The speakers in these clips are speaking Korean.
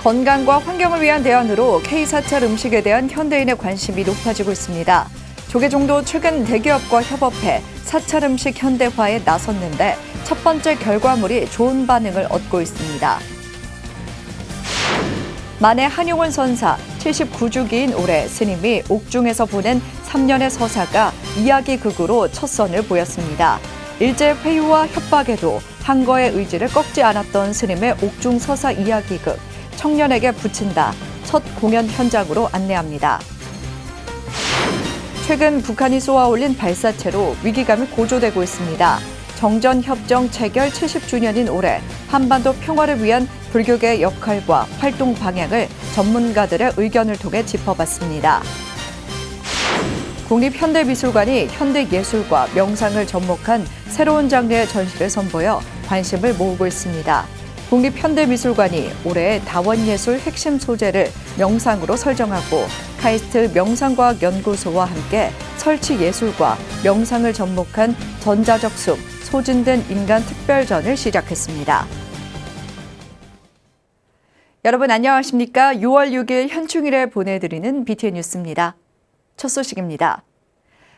건강과 환경을 위한 대안으로 K사찰 음식에 대한 현대인의 관심이 높아지고 있습니다. 조계종도 최근 대기업과 협업해 사찰 음식 현대화에 나섰는데 첫 번째 결과물이 좋은 반응을 얻고 있습니다. 만해 한용운 선사 79주기인 올해 스님이 옥중에서 보낸 3년의 서사가 이야기극으로 첫 선을 보였습니다. 일제 회유와 협박에도 항거의 의지를 꺾지 않았던 스님의 옥중 서사 이야기극 청년에게 붙인다. 첫 공연 현장으로 안내합니다. 최근 북한이 쏘아올린 발사체로 위기감이 고조되고 있습니다. 정전협정 체결 70주년인 올해 한반도 평화를 위한 불교계의 역할과 활동 방향을 전문가들의 의견을 통해 짚어봤습니다. 국립현대미술관이 현대예술과 명상을 접목한 새로운 장르의 전시를 선보여 관심을 모으고 있습니다. 국립현대미술관이 올해 다원예술 핵심 소재를 명상으로 설정하고 카이스트 명상과학연구소와 함께 설치예술과 명상을 접목한 전자적 숲, 소진된 인간 특별전을 시작했습니다. 여러분 안녕하십니까? 6월 6일 현충일에 보내드리는 BTN 뉴스입니다. 첫 소식입니다.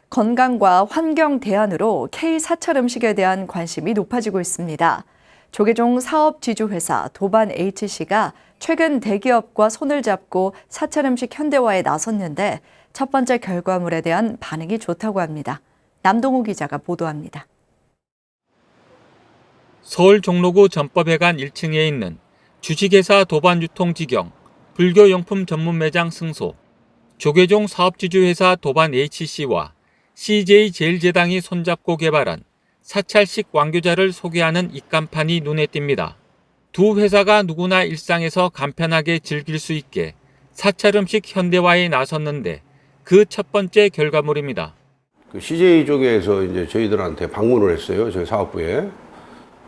건강과 환경 대안으로 K사찰 음식에 대한 관심이 높아지고 있습니다. 조계종 사업지주회사 도반-H씨가 최근 대기업과 손을 잡고 사찰 음식 현대화에 나섰는데 첫 번째 결과물에 대한 반응이 좋다고 합니다. 남동우 기자가 보도합니다. 서울 종로구 전법회관 1층에 있는 주식회사 도반유통직영 불교용품 전문 매장 승소, 조계종 사업지주회사 도반-H씨와 CJ제일제당이 손잡고 개발한 사찰식 왕교자를 소개하는 입간판이 눈에 띕니다. 두 회사가 누구나 일상에서 간편하게 즐길 수 있게 사찰 음식 현대화에 나섰는데 그 첫 번째 결과물입니다. CJ 쪽에서 이제 저희들한테 방문을 했어요. 저희 사업부에.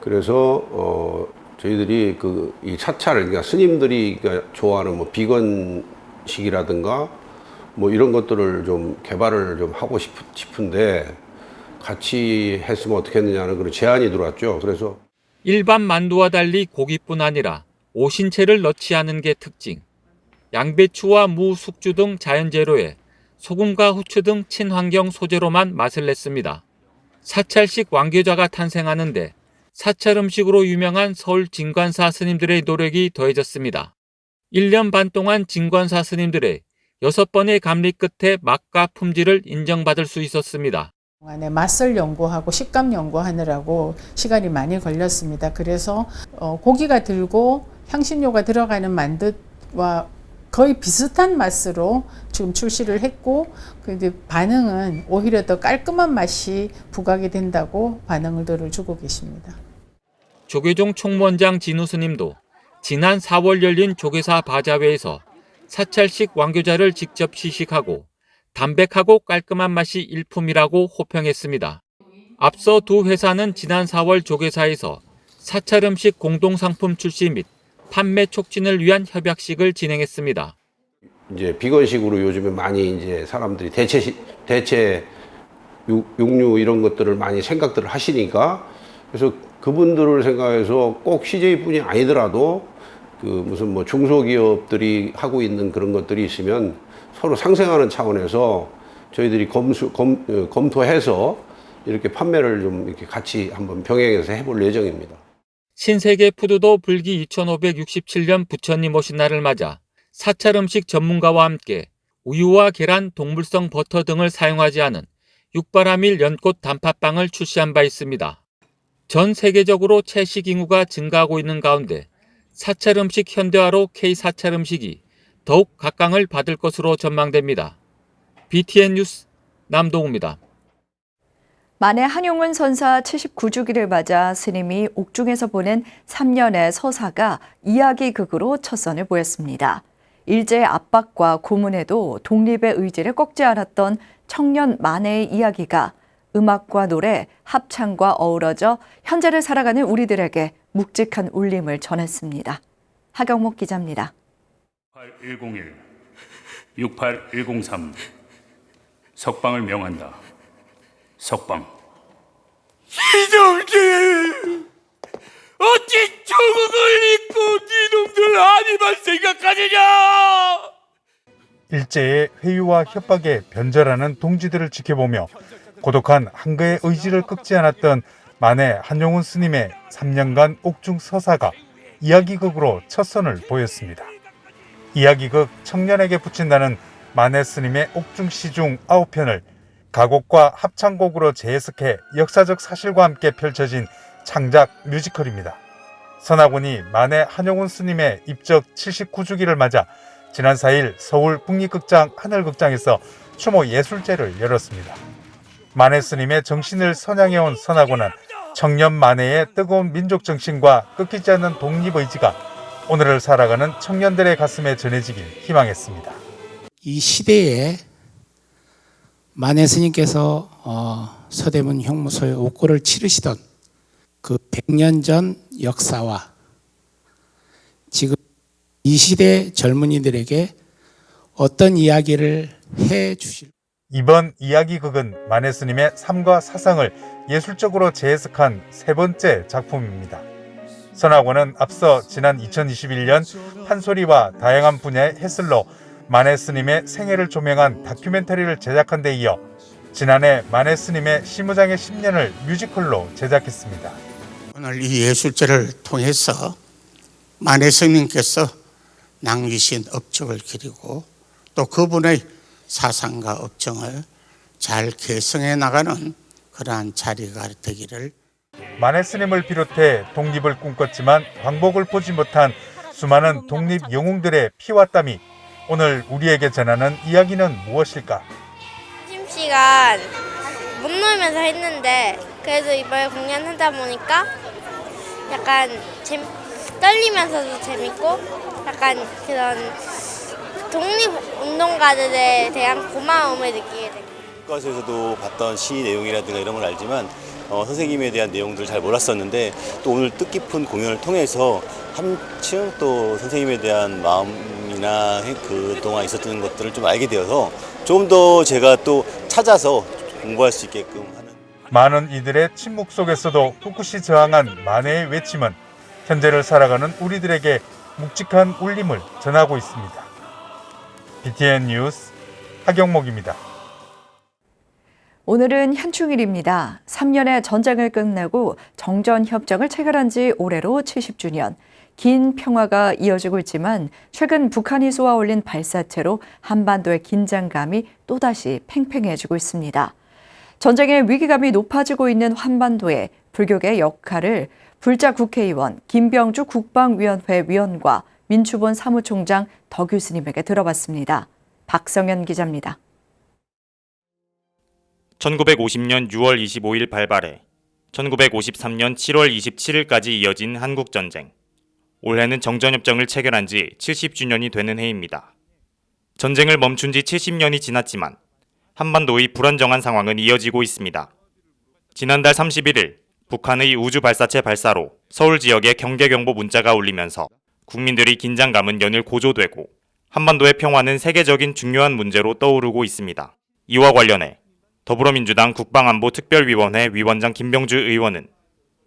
그래서 저희들이 이 사찰을 그러니까 스님들이 좋아하는 뭐 비건식이라든가 뭐 이런 것들을 좀 개발을 좀 하고 싶은데 같이 했으면 어떻겠느냐는 그런 제안이 들어왔죠. 그래서 일반 만두와 달리 고기뿐 아니라 오신채를 넣지 않은 게 특징. 양배추와 무, 숙주 등 자연재료에 소금과 후추 등 친환경 소재로만 맛을 냈습니다. 사찰식 왕교자가 탄생하는데 사찰 음식으로 유명한 서울 진관사 스님들의 노력이 더해졌습니다. 1년 반 동안 진관사 스님들의 6번의 감리 끝에 맛과 품질을 인정받을 수 있었습니다. 맛을 연구하고 식감 연구하느라고 시간이 많이 걸렸습니다. 그래서 고기가 들고 향신료가 들어가는 만두와 거의 비슷한 맛으로 지금 출시를 했고 근데 반응은 오히려 더 깔끔한 맛이 부각이 된다고 반응을 주고 계십니다. 조계종 총무원장 진우 스님도 지난 4월 열린 조계사 바자회에서 사찰식 왕교자를 직접 시식하고 담백하고 깔끔한 맛이 일품이라고 호평했습니다. 앞서 두 회사는 지난 4월 조계사에서 사찰 음식 공동상품 출시 및 판매 촉진을 위한 협약식을 진행했습니다. 이제 비건식으로 요즘에 많이 이제 사람들이 대체 육류 이런 것들을 많이 생각들을 하시니까 그래서 그분들을 생각해서 꼭 CJ뿐이 아니더라도 무슨 뭐 중소기업들이 하고 있는 그런 것들이 있으면 서로 상생하는 차원에서 저희들이 검토해서 이렇게 판매를 좀 이렇게 같이 한번 병행해서 해볼 예정입니다. 신세계 푸드도 불기 2567년 부처님 오신 날을 맞아 사찰 음식 전문가와 함께 우유와 계란, 동물성 버터 등을 사용하지 않은 육바라밀 연꽃 단팥빵을 출시한 바 있습니다. 전 세계적으로 채식 인구가 증가하고 있는 가운데 사찰 음식 현대화로 K사찰 음식이 더욱 각광을 받을 것으로 전망됩니다. BTN 뉴스 남동우입니다. 만해 한용운 선사 79주기를 맞아 스님이 옥중에서 보낸 3년의 서사가 이야기극으로 첫 선을 보였습니다. 일제의 압박과 고문에도 독립의 의지를 꺾지 않았던 청년 만해의 이야기가 음악과 노래, 합창과 어우러져 현재를 살아가는 우리들에게 묵직한 울림을 전했습니다. 하경목 기자입니다. 6101, 68103 석방을 명한다. 석방. 이놈들! 어찌 조국을 잊고 니놈들 아니만 생각 일제의 회유와 협박에 변절하는 동지들을 지켜보며 고독한 한계의 의지를 꺾지 않았던 만해 한용운 스님의 3년간 옥중 서사가 이야기극으로 첫 선을 보였습니다. 이야기극 청년에게 붙인다는 만해 스님의 옥중 시중 9편을 가곡과 합창곡으로 재해석해 역사적 사실과 함께 펼쳐진 창작 뮤지컬입니다. 선화군이 만해 한용운 스님의 입적 79주기를 맞아 지난 4일 서울 국립극장 하늘극장에서 추모 예술제를 열었습니다. 만해 스님의 정신을 선양해온 선화군은 청년 만해의 뜨거운 민족 정신과 끊기지 않는 독립의지가 오늘을 살아가는 청년들의 가슴에 전해지길 희망했습니다. 이 시대에 만해 스님께서 서대문 형무소에 옥고를 치르시던 그 100년 전 역사와 지금 이 시대 젊은이들에게 어떤 이야기를 해 주실 이번 이야기극은 만해 스님의 삶과 사상을 예술적으로 재해석한 세 번째 작품입니다. 선화군은 앞서 지난 2021년 판소리와 다양한 분야의 해설로 만해 스님의 생애를 조명한 다큐멘터리를 제작한 데 이어 지난해 만해 스님의 시무장의 10년을 뮤지컬로 제작했습니다. 오늘 이 예술제를 통해서 만해 스님께서 남기신 업적을 기리고 또 그분의 사상과 업정을 잘 개성해 나가는 그러한 자리가 되기를. 만해 스님을 비롯해 독립을 꿈꿨지만 광복을 보지 못한 수많은 독립 영웅들의 피와 땀이 오늘 우리에게 전하는 이야기는 무엇일까? 점심시간 못 놀면서 했는데 그래도 이번에 공연하다 보니까 약간 떨리면서도 재밌고 약간 그런 독립운동가들에 대한 고마움을 느끼게 됩니다. 교과서에서도 봤던 시 내용이라든가 이런 걸 알지만 선생님에 대한 내용들을 잘 몰랐었는데 또 오늘 뜻깊은 공연을 통해서 한층 또 선생님에 대한 마음이나 그동안 있었던 것들을 좀 알게 되어서 좀 더 제가 또 찾아서 공부할 수 있게끔 하는. 많은 이들의 침묵 속에서도 꿋꿋이 저항한 만해의 외침은 현재를 살아가는 우리들에게 묵직한 울림을 전하고 있습니다. BTN 뉴스 하경목입니다. 오늘은 현충일입니다. 3년의 전쟁을 끝내고 정전협정을 체결한 지 올해로 70주년. 긴 평화가 이어지고 있지만 최근 북한이 쏘아 올린 발사체로 한반도의 긴장감이 또다시 팽팽해지고 있습니다. 전쟁의 위기감이 높아지고 있는 한반도에 불교계의 역할을 불자 국회의원 김병주 국방위원회 위원과 민추본 사무총장 더 교수님에게 들어봤습니다. 박성현 기자입니다. 1950년 6월 25일 발발해 1953년 7월 27일까지 이어진 한국전쟁. 올해는 정전협정을 체결한 지 70주년이 되는 해입니다. 전쟁을 멈춘 지 70년이 지났지만 한반도의 불안정한 상황은 이어지고 있습니다. 지난달 31일 북한의 우주 발사체 발사로 서울 지역에 경계경보 문자가 울리면서 국민들의 긴장감은 연일 고조되고 한반도의 평화는 세계적인 중요한 문제로 떠오르고 있습니다. 이와 관련해 더불어민주당 국방안보특별위원회 위원장 김병주 의원은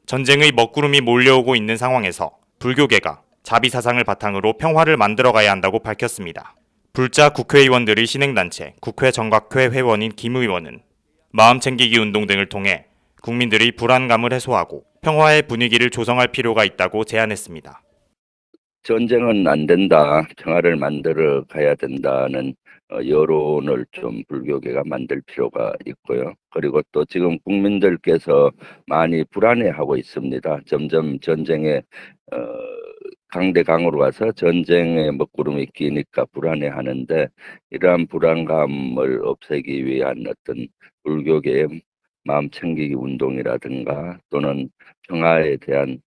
전쟁의 먹구름이 몰려오고 있는 상황에서 불교계가 자비사상을 바탕으로 평화를 만들어가야 한다고 밝혔습니다. 불자 국회의원들의 신행단체 국회 정각회 회원인 김 의원은 마음챙기기 운동 등을 통해 국민들의 불안감을 해소하고 평화의 분위기를 조성할 필요가 있다고 제안했습니다. 전쟁은 안 된다, 평화를 만들어 가야 된다는 여론을 좀 불교계가 만들 필요가 있고요. 그리고 또 지금 국민들께서 많이 불안해하고 있습니다. 점점 전쟁에 강대강으로 가서 전쟁의 먹구름이 끼니까 불안해하는데 이러한 불안감을 없애기 위한 어떤 불교계의 마음 챙기기 운동이라든가 또는 평화에 대한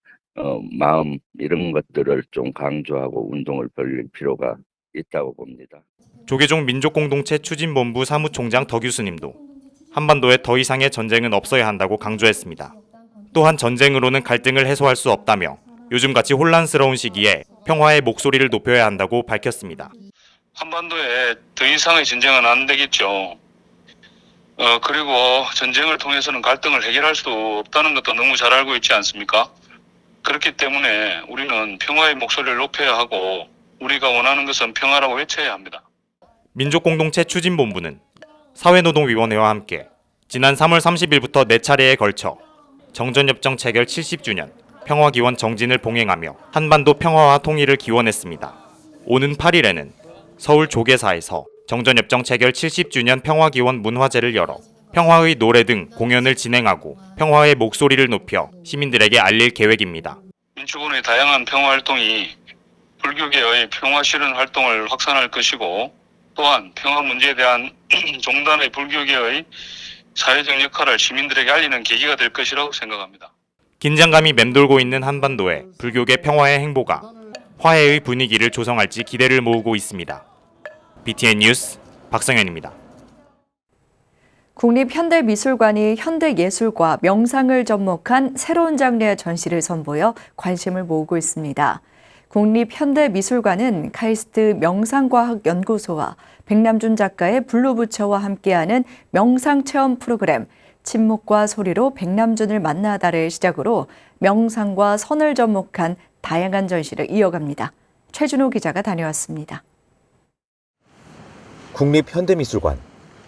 마음 이런 것들을 좀 강조하고 운동을 벌일 필요가 있다고 봅니다. 조계종 민족공동체 추진본부 사무총장 더 교수님도 한반도에 더 이상의 전쟁은 없어야 한다고 강조했습니다. 또한 전쟁으로는 갈등을 해소할 수 없다며 요즘같이 혼란스러운 시기에 평화의 목소리를 높여야 한다고 밝혔습니다. 한반도에 더 이상의 전쟁은 안 되겠죠. 그리고 전쟁을 통해서는 갈등을 해결할 수 없다는 것도 너무 잘 알고 있지 않습니까? 그렇기 때문에 우리는 평화의 목소리를 높여야 하고 우리가 원하는 것은 평화라고 외쳐야 합니다. 민족공동체 추진본부는 사회노동위원회와 함께 지난 3월 30일부터 4차례에 걸쳐 정전협정 체결 70주년 평화기원 정진을 봉행하며 한반도 평화와 통일을 기원했습니다. 오는 8일에는 서울 조계사에서 정전협정 체결 70주년 평화기원 문화제를 열어 평화의 노래 등 공연을 진행하고 평화의 목소리를 높여 시민들에게 알릴 계획입니다. 민주군의 다양한 평화활동이 불교계의 평화실현 활동을 확산할 것이고 또한 평화 문제에 대한 종단의 불교계의 사회적 역할을 시민들에게 알리는 계기가 될 것이라고 생각합니다. 긴장감이 맴돌고 있는 한반도에 불교계 평화의 행보가 화해의 분위기를 조성할지 기대를 모으고 있습니다. BTN 뉴스 박성현입니다. 국립현대미술관이 현대예술과 명상을 접목한 새로운 장르의 전시를 선보여 관심을 모으고 있습니다. 국립현대미술관은 카이스트 명상과학연구소와 백남준 작가의 블루부처와 함께하는 명상체험 프로그램 침묵과 소리로 백남준을 만나다를 시작으로 명상과 선을 접목한 다양한 전시를 이어갑니다. 최준호 기자가 다녀왔습니다. 국립현대미술관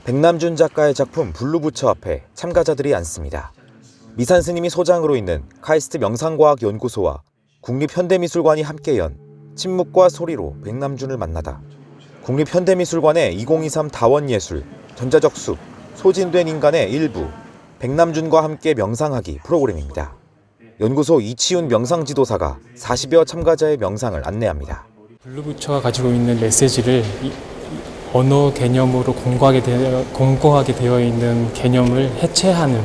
백남준 작가의 작품 블루부처 앞에 참가자들이 앉습니다. 미산 스님이 소장으로 있는 카이스트 명상과학연구소와 국립현대미술관이 함께 연 침묵과 소리로 백남준을 만나다. 국립현대미술관의 2023 다원예술, 전자적 숲, 소진된 인간의 일부, 백남준과 함께 명상하기 프로그램입니다. 연구소 이치훈 명상지도사가 40여 참가자의 명상을 안내합니다. 블루부처가 가지고 있는 메시지를 언어 개념으로 공고하게 되어 있는 개념을 해체하는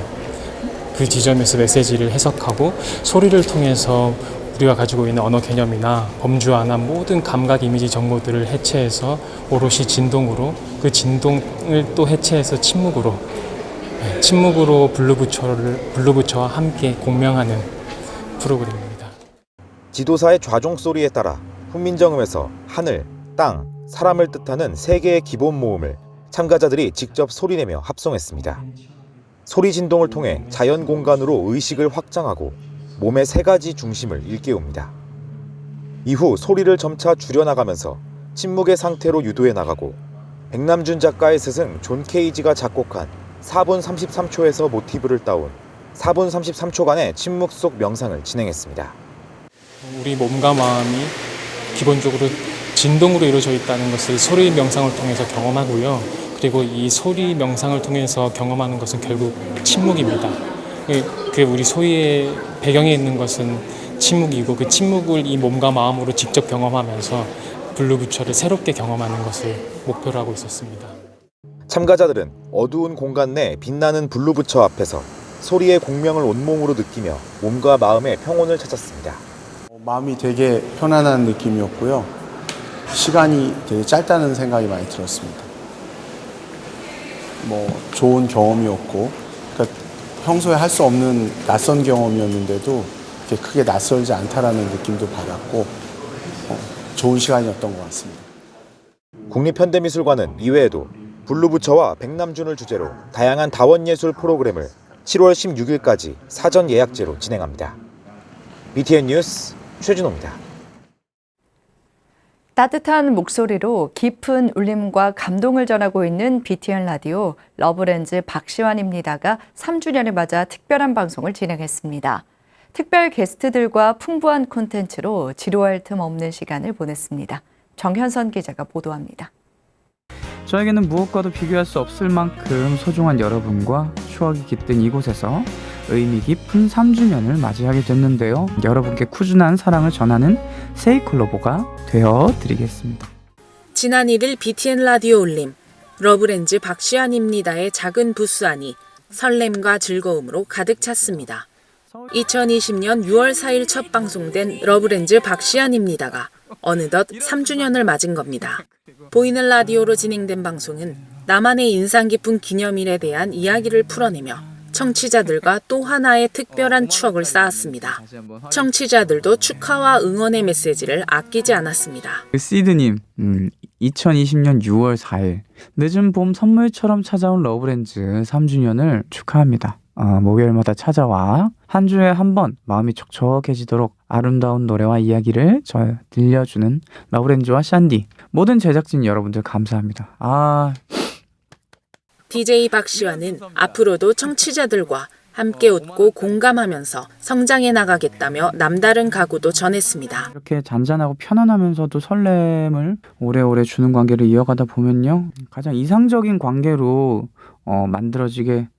그 지점에서 메시지를 해석하고 소리를 통해서 우리가 가지고 있는 언어 개념이나 범주화나 모든 감각 이미지 정보들을 해체해서 오롯이 진동으로 그 진동을 또 해체해서 침묵으로 블루부처와 함께 공명하는 프로그램입니다. 지도사의 좌종 소리에 따라 훈민정음에서 하늘, 땅, 사람을 뜻하는 세 개의 기본 모음을 참가자들이 직접 소리내며 합성했습니다. 소리 진동을 통해 자연 공간으로 의식을 확장하고 몸의 세 가지 중심을 일깨웁니다. 이후 소리를 점차 줄여나가면서 침묵의 상태로 유도해 나가고 백남준 작가의 스승 존 케이지가 작곡한 4분 33초에서 모티브를 따온 4분 33초간의 침묵 속 명상을 진행했습니다. 우리 몸과 마음이 기본적으로 진동으로 이루어져 있다는 것을 소리 명상을 통해서 경험하고요. 그리고 이 소리 명상을 통해서 경험하는 것은 결국 침묵입니다. 그 우리 소리의 배경에 있는 것은 침묵이고 그 침묵을 이 몸과 마음으로 직접 경험하면서 블루부처를 새롭게 경험하는 것을 목표로 하고 있었습니다. 참가자들은 어두운 공간 내 빛나는 블루부처 앞에서 소리의 공명을 온몸으로 느끼며 몸과 마음의 평온을 찾았습니다. 마음이 되게 편안한 느낌이었고요. 시간이 되게 짧다는 생각이 많이 들었습니다. 좋은 경험이었고, 그러니까 평소에 할 수 없는 낯선 경험이었는데도 이렇게 크게 낯설지 않다라는 느낌도 받았고, 좋은 시간이었던 것 같습니다. 국립현대미술관은 이외에도 블루부처와 백남준을 주제로 다양한 다원예술 프로그램을 7월 16일까지 사전 예약제로 진행합니다. BTN 뉴스 최준호입니다. 따뜻한 목소리로 깊은 울림과 감동을 전하고 있는 BTN 라디오 러브렌즈 박시환입니다가 3주년을 맞아 특별한 방송을 진행했습니다. 특별 게스트들과 풍부한 콘텐츠로 지루할 틈 없는 시간을 보냈습니다. 정현선 기자가 보도합니다. 저에게는 무엇과도 비교할 수 없을 만큼 소중한 여러분과 추억이 깃든 이곳에서 의미 깊은 3주년을 맞이하게 됐는데요. 여러분께 꾸준한 사랑을 전하는 세이클로버가 되어드리겠습니다. 지난 1일 BTN 라디오 올림 러브렌즈 박시환입니다의 작은 부스 안이 설렘과 즐거움으로 가득 찼습니다. 2020년 6월 4일 첫 방송된 러브렌즈 박시환입니다가 어느덧 3주년을 맞은 겁니다. 보이는 라디오로 진행된 방송은 나만의 인상 깊은 기념일에 대한 이야기를 풀어내며 청취자들과 또 하나의 특별한 추억을 쌓았습니다. 청취자들도 축하와 응원의 메시지를 아끼지 않았습니다. 시드님, 2020년 6월 4일 늦은 봄 선물처럼 찾아온 러브렌즈 3주년을 축하합니다. 목요일마다 찾아와 한 주에 한 번 마음이 촉촉해지도록 아름다운 노래와 이야기를 들려주는 러브렌즈와 샨디, 모든 제작진 여러분들 감사합니다. DJ 박시환은 앞으로도 청취자들과 함께 웃고 공감하면서 성장해 나가겠다며 남다른 각오도 전했습니다. 이렇게 잔잔하고 편안하면서도 설렘을 오래오래 주는 관계를 이어가다 보면요, 가장 이상적인 관계로 만들어지게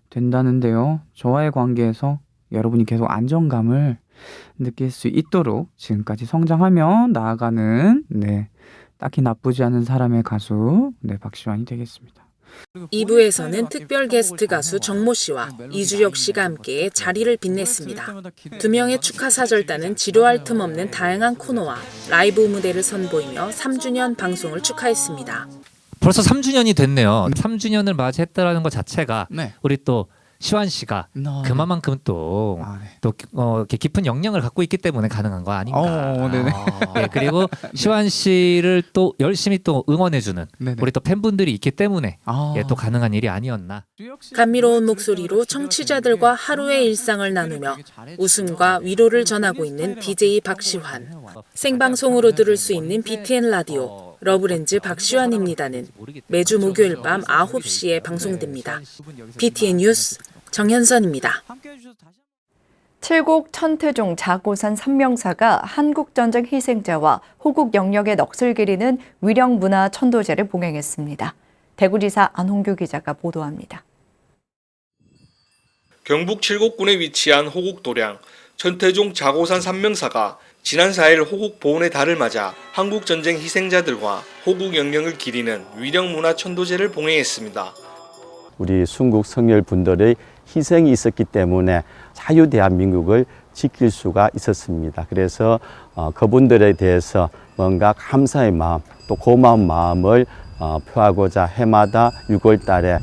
된다는데요. 저와의 관계에서 여러분이 계속 안정감을 느낄 수 있도록 지금까지 성장하며 나아가는 딱히 나쁘지 않은 사람의 가수 박시환이 되겠습니다. 2부에서는 특별 게스트 가수 정모 씨와 이주혁 씨가 함께 자리를 빛냈습니다. 두 명의 축하 사절단은 지루할 틈 없는 다양한 코너와 라이브 무대를 선보이며 3주년 방송을 축하했습니다. 벌써 3주년이 됐네요. 3주년을 맞이했다라는 것 자체가 우리 또 시환 씨가 그만큼 또 이렇게 깊은 역량을 갖고 있기 때문에 가능한 거 아닌가. 그리고 시환 씨를 또 열심히 또 응원해주는 우리 또 팬분들이 있기 때문에 또 가능한 일이 아니었나. 감미로운 목소리로 청취자들과 하루의 일상을 나누며 웃음과 위로를 전하고 있는 DJ 박시환. 생방송으로 들을 수 있는 BTN 라디오 러브렌즈 박시환입니다는 매주 목요일 밤 9시에 방송됩니다. BTN 뉴스 정현선입니다. 칠곡 천태종 자고산 삼명사가 한국전쟁 희생자와 호국 영령의 넋을 기리는 위령문화 천도제를 봉행했습니다. 대구지사 안홍규 기자가 보도합니다. 경북 칠곡군에 위치한 호국도량 천태종 자고산 삼명사가 지난 4일 호국 보훈의 달을 맞아 한국전쟁 희생자들과 호국 영령을 기리는 위령문화 천도제를 봉행했습니다. 우리 순국 성렬 분들의 희생이 있었기 때문에 자유 대한민국을 지킬 수가 있었습니다. 그래서 그분들에 대해서 뭔가 감사의 마음, 또 고마운 마음을 표하고자 해마다 6월 달에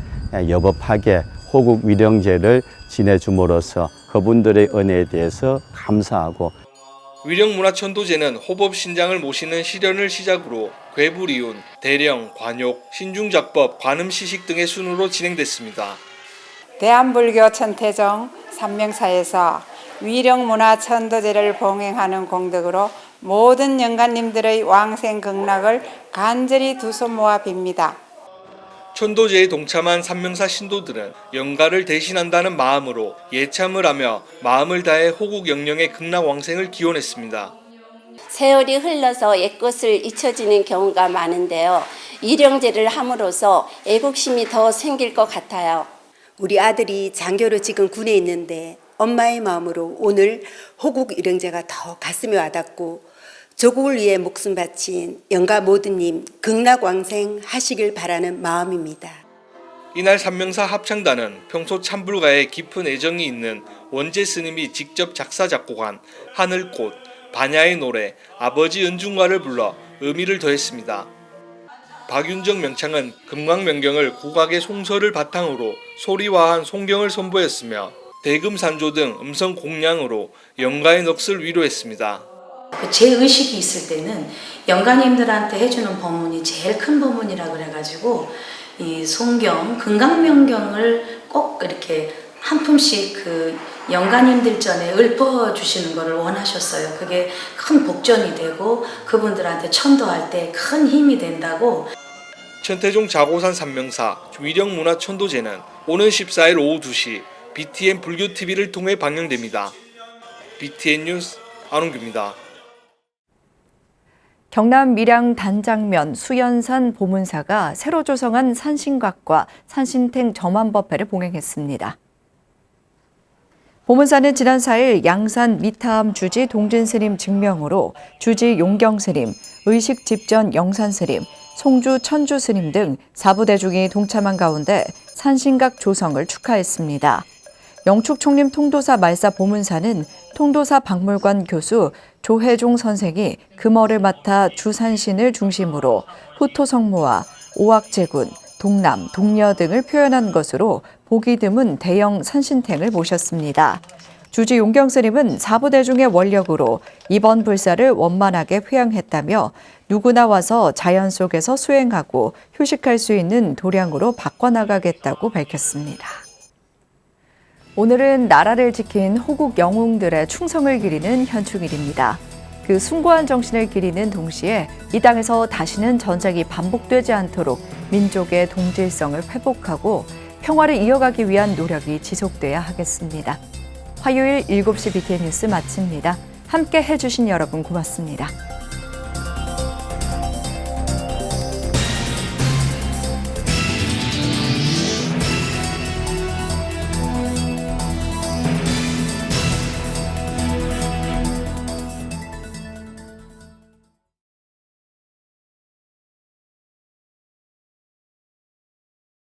여법하게 호국 위령제를 지내줌으로써 그분들의 은혜에 대해서 감사하고, 위령문화천도제는 호법 신장을 모시는 시련을 시작으로 괴불이운, 대령, 관욕, 신중작법, 관음시식 등의 순으로 진행됐습니다. 대한불교 천태종 삼명사에서 위령문화천도제를 봉행하는 공덕으로 모든 영가님들의 왕생극락을 간절히 두 손 모아 빕니다. 천도제에 동참한 삼명사 신도들은 영가를 대신한다는 마음으로 예참을 하며 마음을 다해 호국 영령의 극락왕생을 기원했습니다. 세월이 흘러서 옛것을 잊혀지는 경우가 많은데요. 위령제를 함으로써 애국심이 더 생길 것 같아요. 우리 아들이 장교로 지금 군에 있는데 엄마의 마음으로 오늘 호국 위령제가 더 가슴에 와닿고 조국을 위해 목숨 바친 영가 모두님 극락왕생 하시길 바라는 마음입니다. 이날 삼명사 합창단은 평소 참불가에 깊은 애정이 있는 원재 스님이 직접 작사 작곡한 하늘꽃, 반야의 노래, 아버지 은중가를 불러 의미를 더했습니다. 박윤정 명창은 금강명경을 국악의 송설을 바탕으로 소리화한 송경을 선보였으며 대금산조 등 음성 공량으로 영가의 넋을 위로했습니다. 제 의식이 있을 때는 영가님들한테 해주는 법문이 제일 큰 법문이라 그래가지고 이 송경, 금강명경을 꼭 이렇게 한 품씩 그 영가님들 전에 읊어주시는 것을 원하셨어요. 그게 큰 복전이 되고 그분들한테 천도할 때 큰 힘이 된다고. 천태종 자고산 삼명사 위령문화천도제는 오는 14일 오후 2시 BTN 불교TV를 통해 방영됩니다. BTN 뉴스 안홍규입니다. 경남 밀양 단장면 수연산 보문사가 새로 조성한 산신각과 산신탱 점안법회를 봉행했습니다. 보문사는 지난 4일 양산 미타암 주지 동진스님 증명으로 주지 용경스님, 의식집전 영산스님, 송주 천주스님 등 4부대중이 동참한 가운데 산신각 조성을 축하했습니다. 영축총림 통도사 말사 보문사는 통도사 박물관 교수 조혜종 선생이 금어를 맡아 주산신을 중심으로 후토 성모와 오악제군, 동남, 동녀 등을 표현한 것으로 보기 드문 대형 산신탱을 모셨습니다. 주지 용경스님은 4부대중의 원력으로 이번 불사를 원만하게 회양했다며 누구나 와서 자연 속에서 수행하고 휴식할 수 있는 도량으로 바꿔나가겠다고 밝혔습니다. 오늘은 나라를 지킨 호국 영웅들의 충성을 기리는 현충일입니다. 그 숭고한 정신을 기리는 동시에 이 땅에서 다시는 전쟁이 반복되지 않도록 민족의 동질성을 회복하고 평화를 이어가기 위한 노력이 지속돼야 하겠습니다. 화요일 7시 BTN 뉴스 마칩니다. 함께 해주신 여러분 고맙습니다.